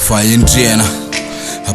Fahendrena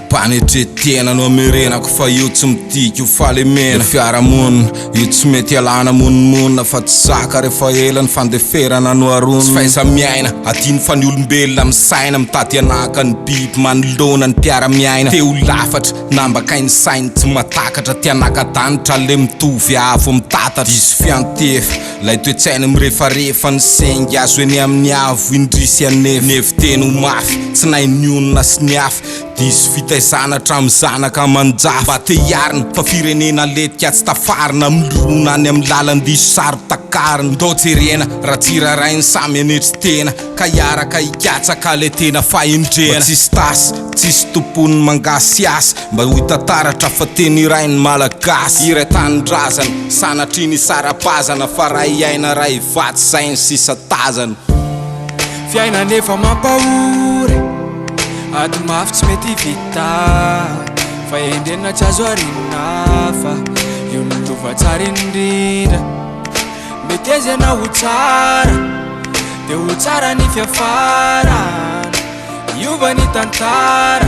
Panetretena no amerenako fa io tsy mitiko falemena fiaramonina io tsy mety alana monimonna fa tsy zaka rehefa ela ny fandeferana no arona tsy faisa miaina atiny fa ny olombelona misaina mitady anaka ny biby manolona ny mpiara-miaina teo lafatra nambakainy sainy tsy matakatra tianaka-danitra le mitovy avo mitatatra izy fiantefa lay toetsaina mirefarefa ny sengy azo eny amin'ny avo indrisy anefa neviteny ho mafy tsy nainy onona sy ny hafa diso fitaizana tramizanaka manjafa mba te hiarina fa firenena letika tsy tafarina milorona any amin'ny lalan-diso saro takarina ndao jerena raha tsirarainy samy anetry tena ka hiaraka hikatsaka le tena fahendrena tsisy tasy tsisy tompony mangasy asa mba ho tantaratra fa teny irainy malagasy iray tanindrazana sanatriny sarapazana fa raha iaina raha hivatsy sainy sisa tazana fiaina nefa mampahory ady mafy tsy mety vita fahendrena tsy azo arina fa io nilova tsara indrindra meteza ianao ho tsara de ho tsara ny fiafaràna Hiova ny tantara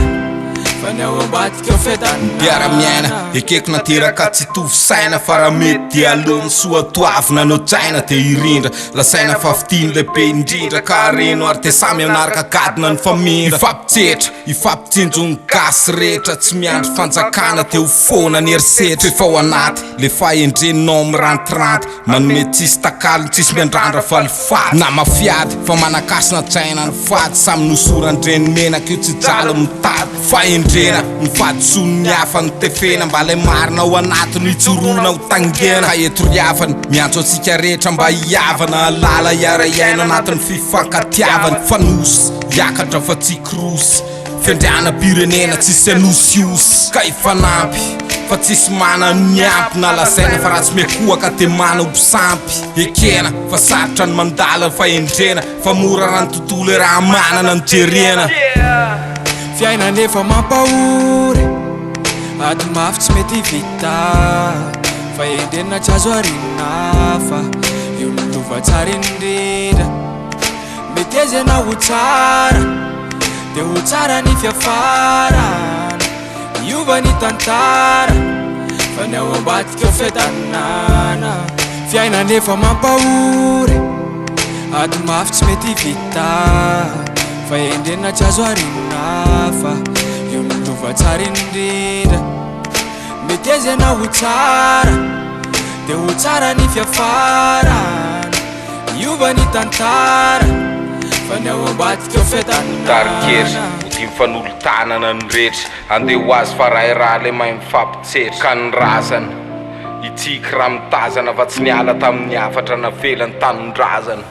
fa ny ao ambadika fiadanana mpiara-miaina ekeko nateraka tsy tovy saina fa raha mety dia alony soatoavina no tsaina te hirindra lasaina fa fitiny lehibe indrindra ka reno ary te samy anaraka gadina ny famindra ifampitsetra ifampitsinjo ny gasy rehetra tsy miandry fanjakana teo foana ny erisetra efa ao anaty le fahendrenao mirantiranty manome tsisy takalony tsisy miandrandra falifaty na mafiady fa manakasina tsaina ny fady samy nosorandreny menaka io tsy jalo mitady fahendrena mifadisony hafa ny tefena mba le marina ao anatiny hitsorona ho tangena ka eto riavany miantso atsika rehetra mba hiavana alala iara-iaina anatiny fifankatiavany fanosy hiakatra fa tsy krosy fiandriana pirenena tsisy anosiosy ka ifanampy fa tsisy mana ny ampy na lasaina fa raha tsy mekoaka te mana obisampy ekena fa sarotra ny mandala fahendrena fa mora raha ny tontolo raha manana ny jerena fiaina nefa mampahory ady mafy tsy mety vita fahendrena tsy azo arina fa io nilova tsara indrindra meteza ianao ho tsara de ho tsara ny fiafaràna Hiova ny tantara fa ny ao ambadika fiadanana fiaina nefa mampahory ady mafy tsy mety vita fahendrena tsy azo arina fa io nilova tsara indrindra meteza ianao ho tsara de ho tsara ny fiafaràna Hiova ny tantara fa ny ao ambadika fiadanana ny fanolotanana ny rehetra andeha ho azy fa raha raha le mahay mifampitsetra ka ny razana itiky raha mitazana fa tsy niala tamin'ny afatra na velany tanindrazana